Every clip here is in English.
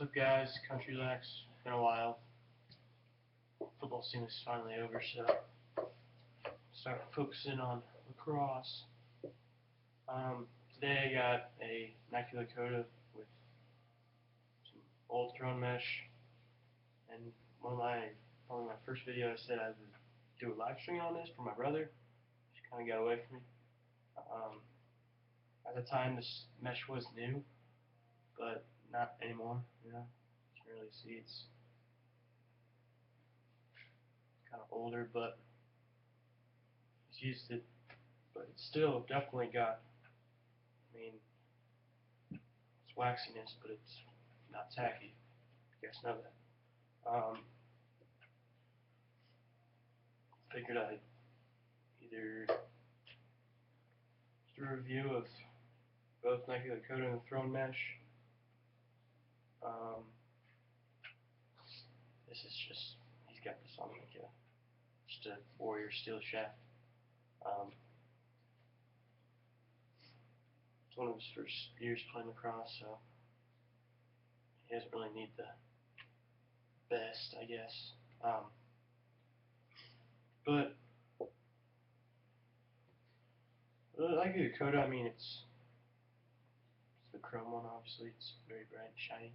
What's up, guys? Country Lax. Been a while. Football season is finally over, so start focusing on lacrosse. Today I got a Nike Lakota with some old thrown mesh, and probably my first video I said I would do a live stream on this for my brother. She kind of got away from me. At the time, this mesh was new, but not anymore. You know, you can really see it's kind of older, but he's used it. But it's still definitely got, I mean, it's waxiness, but it's not tacky. You guys know that. Figured I'd either do a review of both Nike Lakota and the Throne Mesh. This is just, he's got this on like just a Warrior steel shaft. It's one of his first years playing lacrosse, so he doesn't really need the best, I guess. But like the Dakota, I mean, it's the chrome one, obviously. It's very bright and shiny.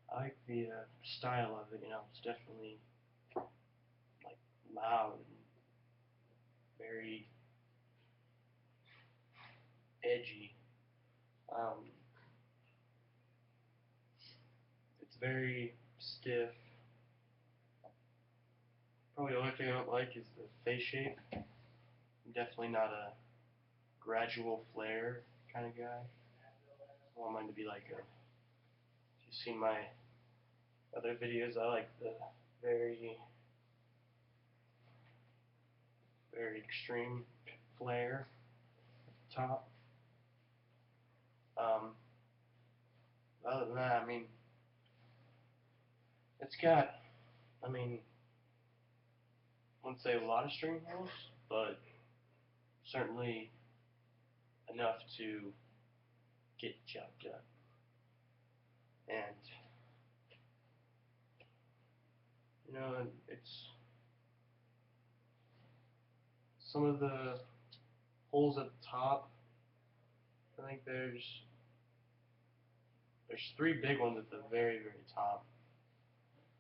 I like the style of it. You know, it's definitely like loud and very edgy. It's very stiff. Probably the only thing I don't like is the face shape. I'm definitely not a gradual flare kind of guy. I want mine to be like a, if you've seen my other videos, I like the very extreme flare at the top. Other than that, I mean, it's got, I mean, I wouldn't say a lot of string holes, but certainly enough to get the job done. And, you know, it's some of the holes at the top. I think there's 3 big ones at the very, very top,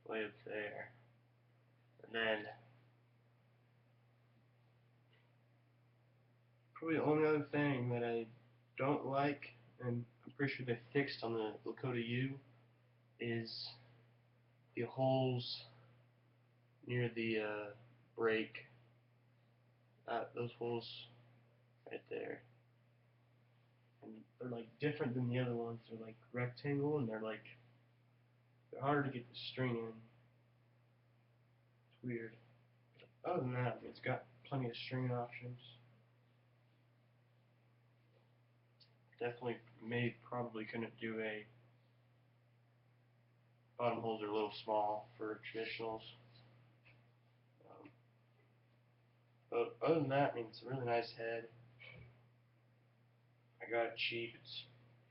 way up there. And then probably the only other thing that I don't like, and I'm pretty sure they fixed on the Lakota U, is the holes near the brake. Those holes right there. And they're like different than the other ones. They're like rectangle, and they're harder to get the string in. It's weird. But other than that, it's got plenty of string options. Definitely probably couldn't do a bottom holes are a little small for traditionals. But other than that, I mean, it's a really nice head. I got it cheap. It's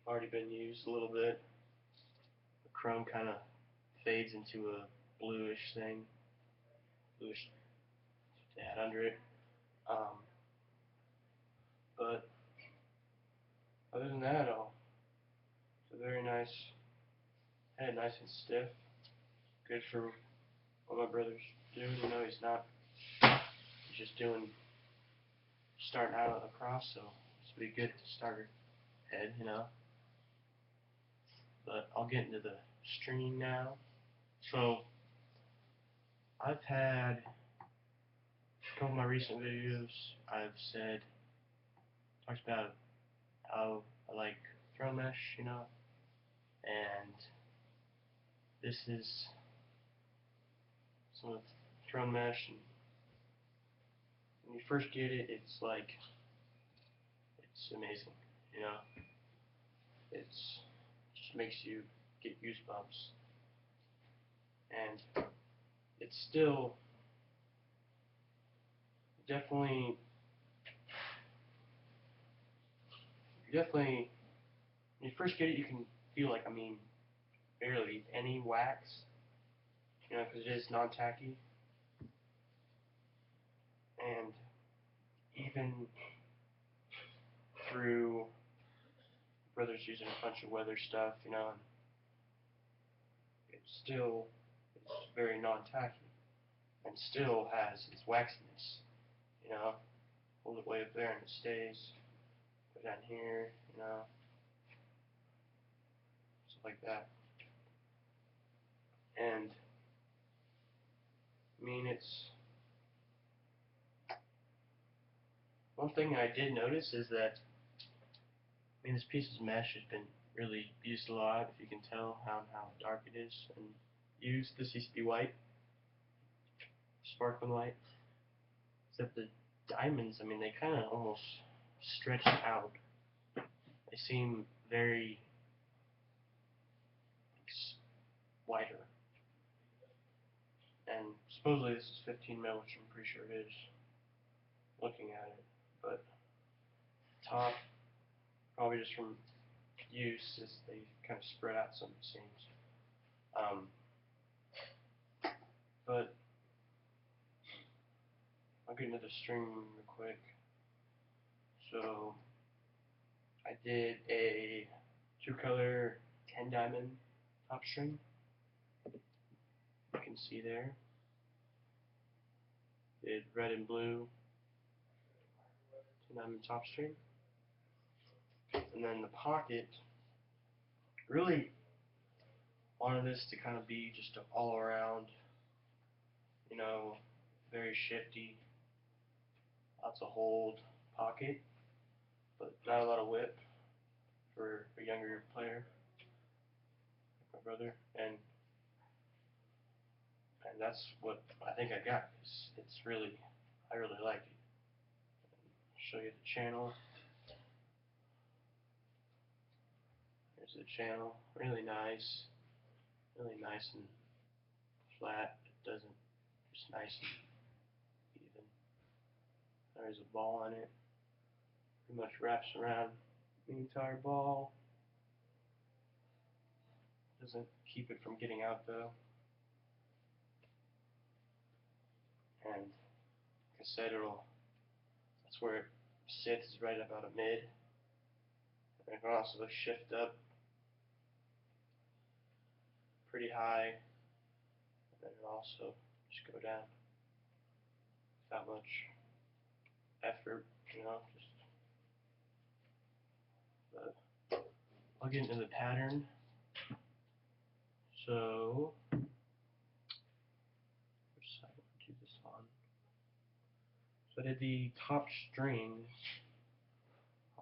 already been used a little bit. The chrome kind of fades into a bluish thing. Bluish to add under it. But other than that, it's a very nice head, nice and stiff. Good for what my brother's doing. You know, he's just starting out at lacrosse, so this would be good starter head, you know. But I'll get into the stringing now. So I've had a couple of my recent videos. I've talked about how I like throw mesh, you know, and this is some of the throw mesh. And when you first get it, it's amazing, you know. It just makes you get goosebumps, and it's still definitely when you first get it, you can feel like, I mean, barely any wax, you know, because it is non-tacky, and even through brother's using a bunch of weather stuff, you know, and it still is very non-tacky, and still has its waxiness, you know. Hold it way up there and it stays. Go down here, you know, stuff like that. And I mean, it's one thing I did notice is that, I mean, this piece of mesh has been really used a lot. If you can tell how dark it is and used. This used to be white, sparkling white. Except the diamonds, I mean, they kind of almost stretch out. They seem very wider. And supposedly this is 15 mil, which I'm pretty sure it is, looking at it. But top, probably just from use, is they kind of spread out some seams. But I'll get into the string real quick. So I did a 2-color 10 diamond top string. You can see there. Did red and blue 10 diamond top string. And then the pocket, really wanted this to kind of be just an all around, you know, very shifty, lots of hold pocket, but not a lot of whip for a younger player like my brother, and that's what I think I got. It's really, I really like it. I'll show you the channel. Here's the channel, really nice and flat. It doesn't, just nice and even. There's a ball on it. Pretty much wraps around the entire ball. Doesn't keep it from getting out though. And like I said, that's where it sits, right about a mid. And it can also shift up pretty high, and then also just go down without much effort, you know. But I'll get into the pattern. So which side do I do this on? So I did the top string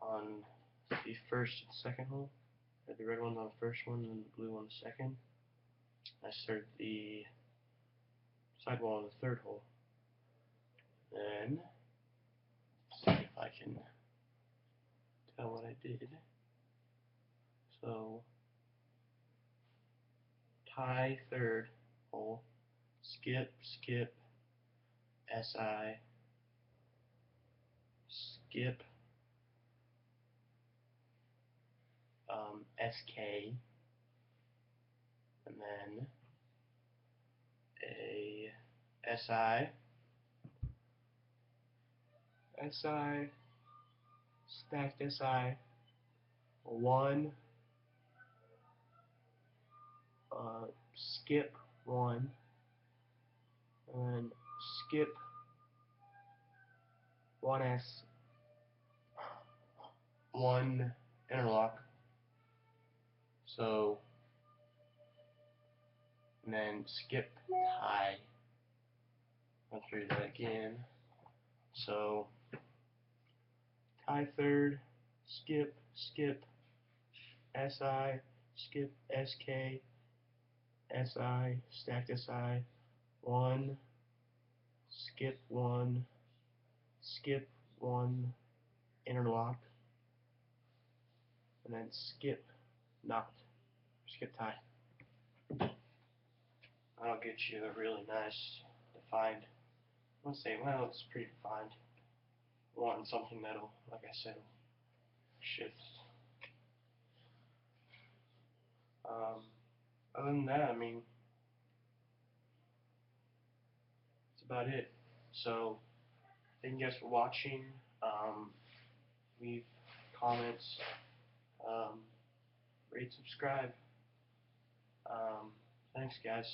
on the first and second hole. I had the red one on the first one and the blue on the second. I started the sidewall on the third hole. Then, see if I can tell what I did. So, tie third hole, skip, skip, SI, skip, SK, and then a SI, SI, stacked SI, one, skip one, and then skip 1S, one interlock. So, and then skip tie. Let's read that again. So, tie third, skip, skip, SI, skip, SK, SI, stacked SI, one, skip one, interlock, and then skip, knot, skip tie. That'll get you a really nice, defined, I would say, well, it's pretty defined. Wanting something that'll, like I said, shift. other than that, I mean, that's about it. So, thank you guys for watching. Leave comments, rate, subscribe. Thanks, guys.